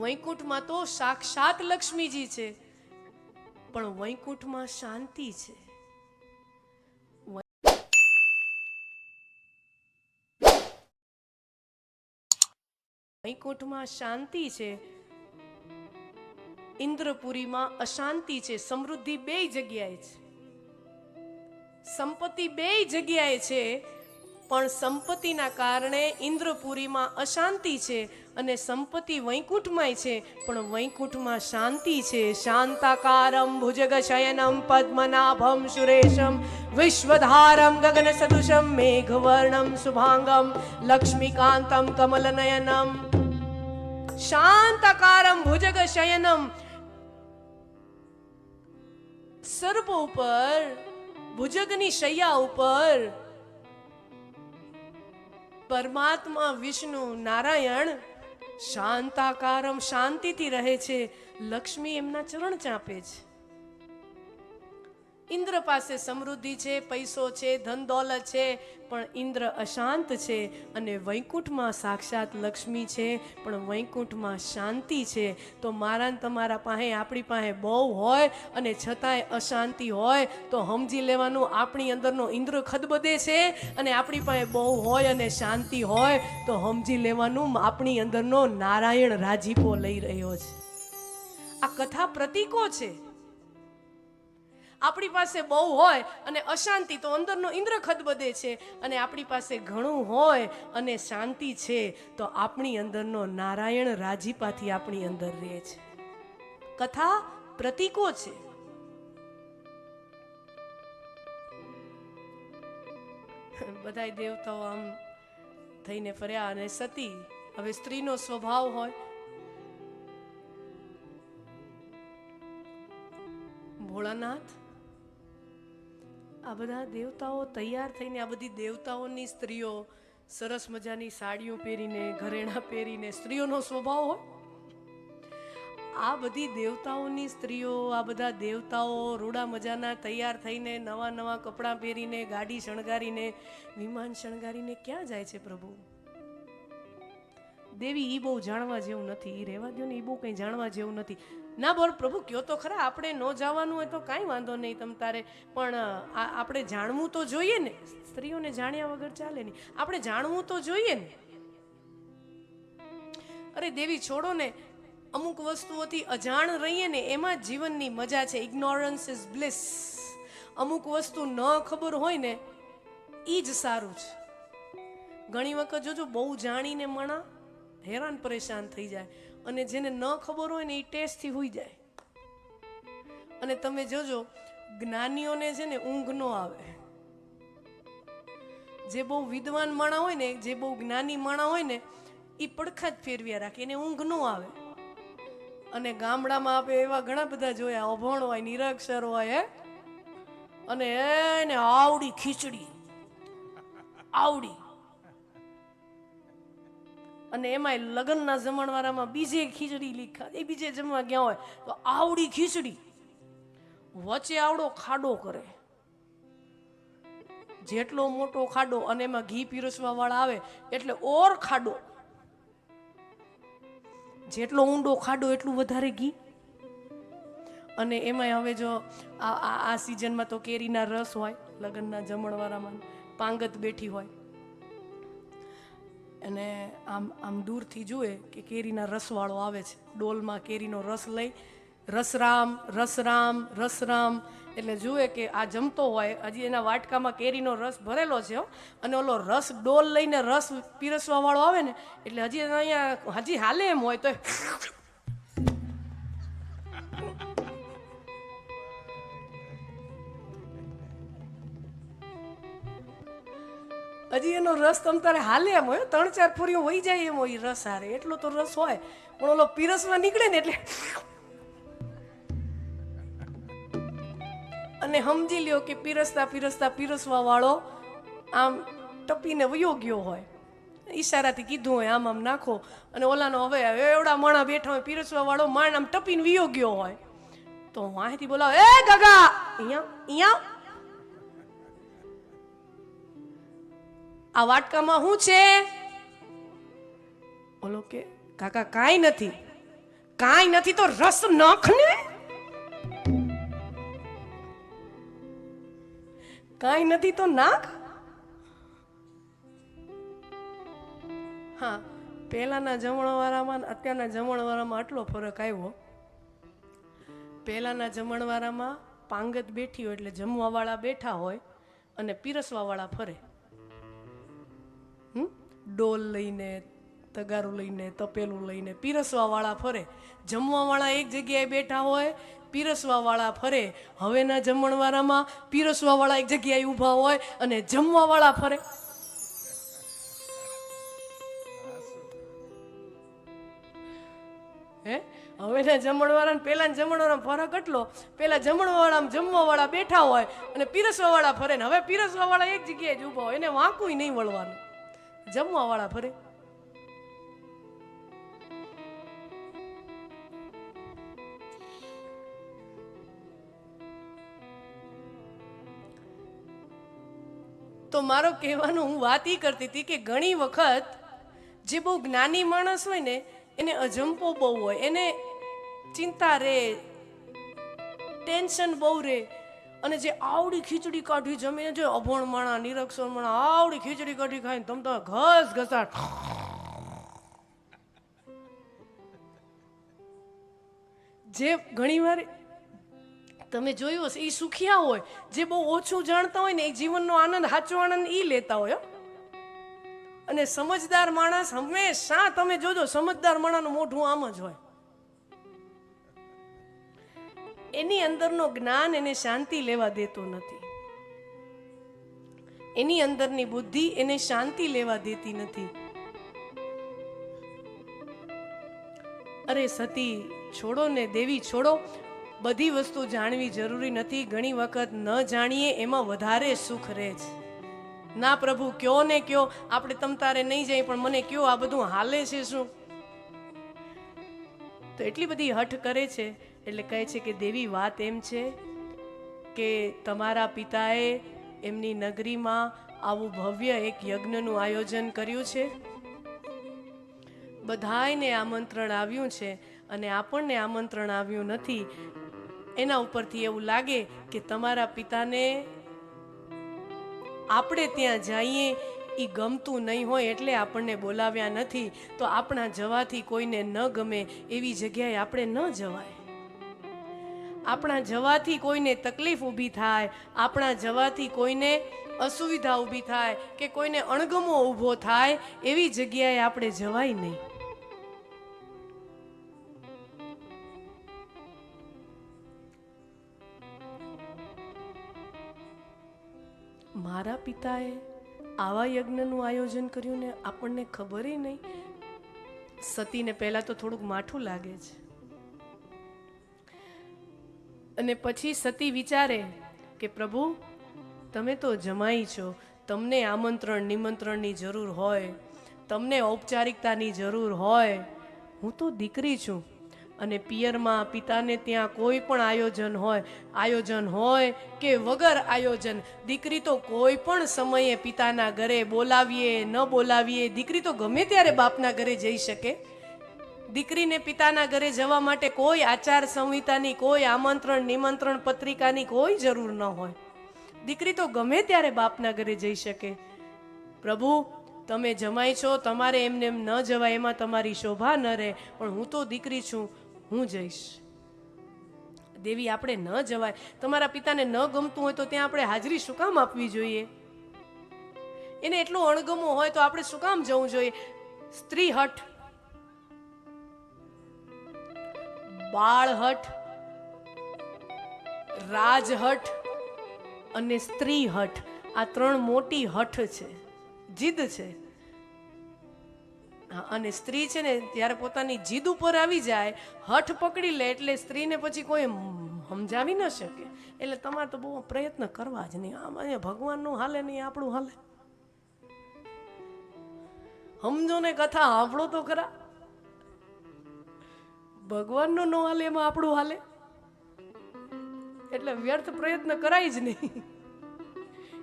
વૈકુંઠમાં તો સાક્ષાત લક્ષ્મીજી છે, પણ વૈકુંઠમાં શાંતિ છે. વૈકુંઠમાં શાંતિ છે, ઇન્દ્રપુરીમાં અશાંતિ છે. સમૃદ્ધિ બે જગ્યાએ છે, સંપત્તિ બે જગ્યાએ છે, પણ સંપત્તિના કારણે ઇન્દ્રપુરીમાં અશાંતિ છે અને સંપત્તિ વૈકુંઠમાંય છે, પણ વૈકુંઠમાં શાંતિ છે. શાંતાકારમ ભુજગશયનમ પદ્મનાભમ સુરેશમ વિશ્વધારમ ગગન સદૃશમ મેઘવર્ણમ શુભાંગમ લક્ષ્મીકાંતમ કમલનયનમ. શાંતાકારમ ભુજગશયનમ, સર્પ ઉપર, ભુજગની શૈયા ઉપર પરમાત્મા વિષ્ણુ નારાયણ શાંતાકારમ શાંતિથી રહે છે. લક્ષ્મી એમના ચરણ ચાપે છે. ઇન્દ્ર પાસે સમૃદ્ધિ છે, પૈસો છે, ધન દોલત છે, પણ ઇન્દ્ર અશાંત છે. અને વૈકુંઠમાં સાક્ષાત લક્ષ્મી છે, પણ વૈકુંઠમાં શાંતિ છે. તો મારા તમારા પાસે, આપણી પાસે બહુ હોય અને છતાંય અશાંતિ હોય તો સમજી લેવાનું આપણી અંદરનો ઇન્દ્ર ખદબદે છે, અને આપણી પાસે બહુ હોય અને શાંતિ હોય તો સમજી લેવાનું આપણી અંદરનો નારાયણ રાજીપો લઈ રહ્યો છે. આ કથા પ્રતીકો છે. આપણી પાસે બહુ હોય અને અશાંતિ તો અંદરનો ઇન્દ્ર ખદબદે છે, અને આપણી પાસે ઘણું હોય અને શાંતિ છે તો આપણી અંદરનો નારાયણ રાજીપાથી આપણી અંદર રહે છે. કથા પ્રતીકો છે. બધા દેવતાઓ આમ થઈને ફર્યા, અને સતી, હવે સ્ત્રીનો સ્વભાવ હોય, ભોળાનાથ, આ બધા દેવતાઓ તૈયાર થઈને, આ બધી દેવતાઓની સ્ત્રીઓ સરસ મજાની સાડીઓ પહેરીને, ઘરેણા પહેરીને, સ્ત્રીઓનો સ્વભાવ હોય, આ બધી દેવતાઓની સ્ત્રીઓ, આ બધા દેવતાઓ રૂડા મજાના તૈયાર થઈને, નવા નવા કપડાં પહેરીને, ગાડી શણગારીને, વિમાન શણગારીને ક્યાં જાય છે પ્રભુ? દેવી, ઈ બહુ જાણવા જેવું નથી, ઈ રહેવા દો ને, ઈ બહુ કંઈ જાણવા જેવું નથી. ના બોલ પ્રભુ, કયો તો ખરા, આપણે ન જવાનું હોય તો કાંઈ વાંધો નહીં તમ તારે, પણ આપણે જાણવું તો જોઈએ ને. સ્ત્રીઓને જાણ્યા વગર ચાલે નહીં, આપણે જાણવું તો જોઈએ ને. અરે દેવી છોડો ને, અમુક વસ્તુઓથી અજાણ રહીએ ને એમાં જીવનની મજા છે. Ignorance is bliss. અમુક વસ્તુ ન ખબર હોય ને એ જ સારું છે. ઘણી વખત જોજો, બહુ જાણીને મણા હેરાન પરેશાન થઈ જાય, અને જેને ન ખબર હોય ને એ ટેસ્ટથી હોઈ જાય. અને તમે જોજો, જ્ઞાનીઓને છે ને ઊંઘ ન આવે. જે બહુ વિદ્વાન માણા હોય ને, જે બહુ જ્ઞાની માણા હોય ને, એ પડખા જ ફેરવ્યા રાખે, એને ઊંઘ ન આવે. અને ગામડામાં આપણે એવા ઘણા બધા જોયા, અભણ હોય, નિરક્ષર હોય, અને એને આવડી ખીચડી, આવડી, અને એમાં લગ્નના જમણવારામાં બીજે ખીચડી લીખા, એ બીજે જમવા ગયા હોય તો આવડી ખીચડી, વચ્ચે આવડો ખાડો કરે, જેટલો મોટો ખાડો, અને એમાં ઘી પીરસવા વાળા આવે એટલે ઓર ખાડો, જેટલો ઊંડો ખાડો એટલું વધારે ઘી. અને એમાં હવે જો આ સિઝનમાં તો કેરીના રસ હોય, લગ્નના જમણવારામાં પાંગત બેઠી હોય, અને આમ દૂરથી જુએ કે કેરીના રસવાળો આવે છે, ડોલમાં કેરીનો રસ લઈ, રસરામ રસરામ રસરામ, એટલે જુએ કે આ જમતો હોય, હજી એના વાટકામાં કેરીનો રસ ભરેલો છે, અને ઓલો રસ ડોલ લઈને રસ પીરસવા વાળો આવે ને, એટલે હજી અહીંયા હજી હાલે એમ હોય તો હજી એનો રસ તમ તારે હાલે એમ હોય, 3-4 પૂરીઓ વહી જાય એમ હોય રસ હારે, એટલો તો રસ હોય. પણ ઓલો પીરસવા નીકળે ને એટલે, અને સમજી લ્યો કે પીરસતા પીરસતા પીરસવા વાળો આમ ટપીને વયો ગયો હોય, ઈશારાથી કીધું હોય આમ આમ નાખો, અને ઓલાનો હવે એવડા માણા બેઠા હોય, પીરસવા વાળો માણ આમ ટપીને વયો ગયો હોય, તો વાંથી બોલાવો, એ ગગા અહીંયા અહીંયા, આ વાટકામાં શું છે? ઓલો કે કાકા કાંઈ નથી. કાંઈ નથી તો રસ નાખ ને. કાંઈ નથી તો નાખ. હા, પહેલાના જમણવારામાં અત્યારના જમણવારામાં આટલો ફરક આવ્યો. પહેલાના જમણવારામાં પાંગત બેઠી હોય એટલે જમવાવાળા બેઠા હોય અને પીરસવાવાળા ફરે. ડોલ લઈને, તગારું લઈને, તપેલું લઈને પીરસવાવાળા ફરે. જમવાવાળા એક જગ્યાએ બેઠા હોય, પીરસવાવાળા ફરે. હવેના જમણવારામાં પીરસવાવાળા એક જગ્યાએ ઊભા હોય અને જમવાવાળા ફરે. હે, હવેના જમણવાળા પેલા જમણવાળા ફરક એટલો. પેલા જમણવાળા જમવાવાળા બેઠા હોય અને પીરસવાવાળા ફરે ને હવે પીરસવાવાળા એક જગ્યાએ જ ઊભા હોય, એને વાંકુય નહીં વળવાનું. જમવાવાળા ફરે. તો મારો કહેવાનો હું વાત ઈ કરતી હતી કે ઘણી વખત જે બહુ જ્ઞાની માણસ હોય ને એને અજંપો બહુ હોય, એને ચિંતા રે, ટેન્શન બહુ રે. અને જે આવડી ખીચડી કાઢી જમીને જો અભણ માણા, નિરક્ષર માણા આવડી ખીચડી કાઢી ખાઈને તમ તો ઘસ ઘસાટ. જે ઘણીવાર તમે જોયું હશે એ સુખિયા હોય, જે બહુ ઓછું જાણતા હોય ને એ જીવનનો આનંદ, સાચો આનંદ એ લેતા હોય. અને સમજદાર માણસ હંમેશા તમે જોજો, સમજદાર માણસનું મોઢું આમ જ હોય. એની અંદરનો જ્ઞાન એને શાંતિ લેવા દેતો નથી. એની અંદરની બુદ્ધિ એને શાંતિ લેવા દેતી નથી. અરે સતી છોડો ને દેવી છોડો. બધી વસ્તુ જાણવી જરૂરી નથી. ઘણી વખત ન જાણીએ એમાં વધારે સુખ રહે છે. ના પ્રભુ કયો ને કયો, આપણે તમ તારે નહીં જાય પણ મને કયો આ બધું હાલે છે શું? તો એટલી બધી હઠ કરે છે. એટલે કહે છે કે દેવી વાત એમ છે કે તમારા પિતાએ એમની નગરીમાં આવું ભવ્ય એક યજ્ઞનું આયોજન કર્યું છે. બધાયને આમંત્રણ આવ્યું છે અને આપણને આમંત્રણ આવ્યું નથી. એના ઉપરથી એવું લાગે કે તમારા પિતાને આપણે ત્યાં જઈએ એ ગમતું નહીં હોય એટલે આપણને બોલાવ્યા નથી. તો આપણા જવાથી કોઈને ન ગમે એવી જગ્યાએ આપણે ન જવાય. આપણા જવાથી કોઈને તકલીફ ઊભી થાય, આપણા જવાથી કોઈને અસુવિધા ઊભી થાય કે કોઈને અણગમો ઊભો થાય એવી જગ્યાએ આપણે જવાય નહીં. મારા પિતાએ આવા યજ્ઞનું આયોજન કર્યું ને આપણને ખબર નહીં. સતીને પહેલા તો થોડુંક માઠું લાગે છે અને પછી સતી વિચારે કે પ્રભુ તમે તો જમાઈ છો, તમને આમંત્રણ નિમંત્રણની જરૂર હોય, તમને ઔપચારિકતાની જરૂર હોય. હું તો દીકરી છું અને પિયરમાં પિતાને ત્યાં કોઈ પણ આયોજન હોય કે વગર આયોજન, દીકરી તો કોઈ પણ સમયે પિતાના ઘરે બોલાવીએ ન બોલાવીએ દીકરી તો ગમે ત્યારે બાપના ઘરે જઈ શકે. દીકરીને પિતાના ઘરે જવા માટે કોઈ આચાર સંહિતાની, કોઈ આમંત્રણ નિમંત્રણ પત્રિકાની કોઈ જરૂર ન હોય. દીકરી તો ગમે ત્યારે બાપના ઘરે જઈ શકે. પ્રભુ તમે જમાઈ છો, તમારે એમને એમ ન જવાય, એમાં તમારી શોભા ન રહે, પણ હું તો દીકરી છું, હું જઈશ. દેવી આપણે ન જવાય. તમારા પિતાને ન ગમતું હોય તો ત્યાં આપણે હાજરી શું કામ આપવી જોઈએ? એને એટલો અણગમો હોય તો આપણે શું કામ જવું જોઈએ? સ્ત્રી હઠ, બાળ હઠ, રાજ હઠ અને સ્ત્રી હઠ, આ ત્રણ મોટી હઠ છે, જીદ છે. અને સ્ત્રી છે ને જ્યારે પોતાની જીદ ઉપર આવી જાય, હઠ પકડી લે એટલે સ્ત્રીને પછી કોઈ સમજાવી ન શકે. એટલે તમારે તો બહુ પ્રયત્ન કરવા જ નહીં. આમાં ભગવાનનું હાલે નહીં, આપણું હાલે. સમજો ને કથા સાંભળો તો ખરા. ભગવાનનું ન હાલે એમાં આપણું હાલે. એટલે વ્યર્થ પ્રયત્ન કરાય જ નહીં.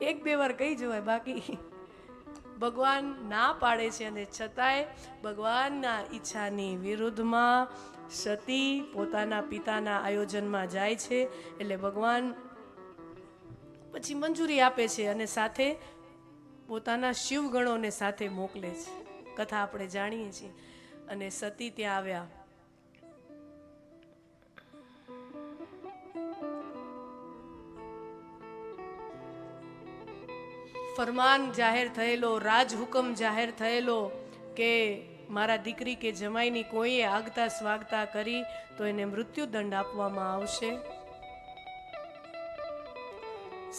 એક બે વાર કહી જવાય, બાકી ભગવાન ના પાડે છે અને છતાંય ભગવાનના ઈચ્છાની વિરુદ્ધમાં સતી પોતાના પિતાના આયોજનમાં જાય છે. એટલે ભગવાન પછી મંજૂરી આપે છે અને સાથે પોતાના શિવગણોને સાથે મોકલે છે. કથા આપણે જાણીએ છીએ. અને સતી ત્યાં આવ્યા. ફરમાન જાહેર થયેલો, રાજહુકમ જાહેર થયેલો કે મારા દીકરી કે જમાઈની કોઈએ આગતા સ્વાગતા કરી તો એને મૃત્યુદંડ આપવામાં આવશે.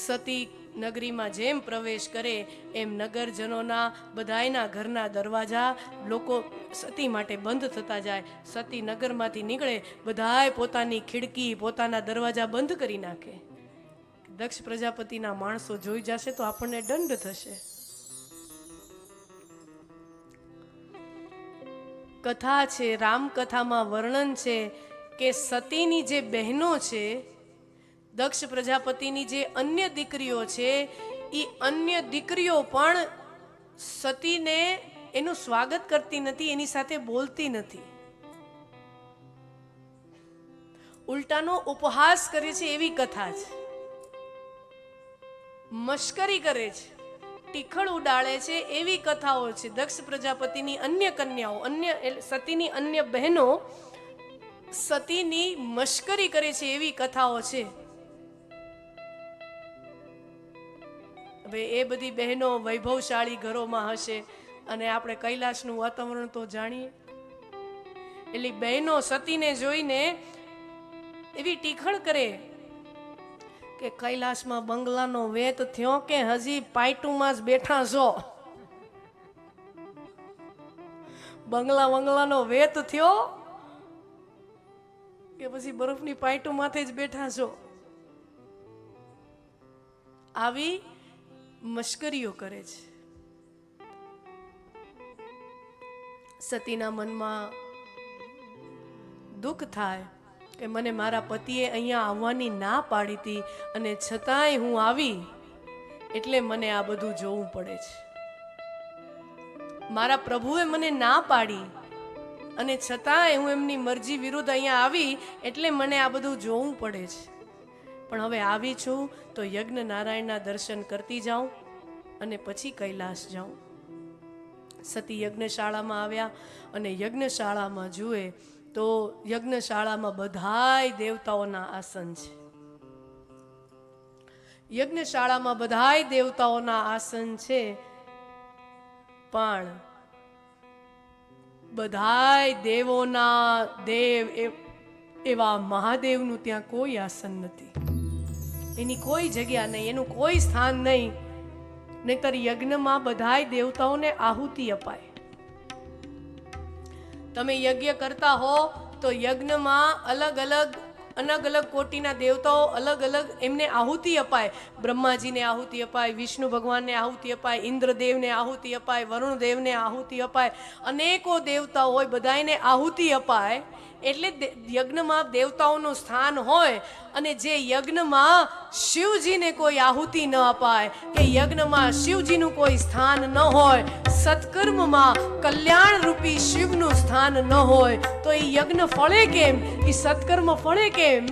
સતી નગરીમાં જેમ પ્રવેશ કરે એમ નગરજનોના બધાયના ઘરના દરવાજા લોકો સતી માટે બંધ થતા જાય. સતી નગરમાંથી નીકળે, બધાય પોતાની ખિડકી પોતાના દરવાજા બંધ કરી નાખે. દક્ષ પ્રજાપતિના માણસો જોઈ જશે તો આપણને દંડ થશે. કથા છે, રામકથામાં વર્ણન છે કે સતીની જે બહેનો છે, દક્ષ પ્રજાપતિની જે અન્ય દીકરીઓ છે, એ અન્ય દીકરીઓ પણ સતીને એનું સ્વાગત કરતી નથી, એની સાથે બોલતી નથી, ઉલટાનો ઉપહાસ કરે છે. એવી કથા છે. મશ્કરી કરે છે, ટીખળ ઉડાડે છે, એવી કથાઓ છે. દક્ષ પ્રજાપતિની અન્ય કન્યાઓ, અન્ય સતીની અન્ય બહેનો સતીની મશ્કરી કરે છે, એવી કથાઓ છે. હવે એ બધી બહેનો વૈભવશાળી ઘરોમાં હશે અને આપણે કૈલાસનું વાતાવરણ તો જાણીએ. એટલે બહેનો સતીને જોઈને એવી ટીખળ કરે કે કૈલાસમાં બંગલાનો વેત થયો કે હજી પાયટુમાં જ બેઠા છો? બંગલાનો વેત થયો કે પછી બરફની પાયટુ માથે જ બેઠા છો? આવી મશ્કરીઓ કરે છે. સતીના મનમાં દુઃખ થાય કે મને મારા પતિએ અહીંયા આવવાની ના પાડી હતી અને છતાંય હું આવી, એટલે મને આ બધું જોવું પડે છે. મારા પ્રભુએ મને ના પાડી અને છતાંય હું એમની મરજી વિરુદ્ધ અહીંયા આવી, એટલે મને આ બધું જોવું પડે છે. પણ હવે આવી છું તો યજ્ઞ નારાયણના દર્શન કરતી જાઉં અને પછી કૈલાસ જાઉં. સતી યજ્ઞશાળામાં આવ્યા અને યજ્ઞશાળામાં જુએ તો યજ્ઞશાળામાં બધાય દેવતાઓના આસન છે. યજ્ઞશાળામાં બધાય દેવતાઓના આસન છે, પણ બધાય દેવોના દેવ એવા મહાદેવનું ત્યાં કોઈ આસન નથી, એની કોઈ જગ્યા નહીં, એનું કોઈ સ્થાન નહીં. નહીતર યજ્ઞમાં બધાય દેવતાઓને આહુતિ અપાય. તમે યજ્ઞ કરતા હો તો યજ્ઞમાં અલગ અલગ કોટીના દેવતાઓ અલગ અલગ એમને આહુતિ અપાય. બ્રહ્માજીને આહુતિ અપાય, વિષ્ણુ ભગવાનને આહુતિ અપાય, ઇન્દ્રદેવને આહુતિ અપાય, વરુણદેવને આહુતિ અપાય, અનેકો દેવતાઓ હોય, બધાને આહુતિ અપાય. એટલે યજ્ઞમાં દેવતાઓનું સ્થાન હોય અને જે યજ્ઞમાં શિવજીને કોઈ આહુતિ ન અપાય કે યજ્ઞમાં શિવજીનું કોઈ સ્થાન ન હોય, સત્કર્મમાં કલ્યાણ રૂપી શિવનું સ્થાન ન હોય, તો એ યજ્ઞ ફળે કેમ? એ સત્કર્મ ફળે કેમ?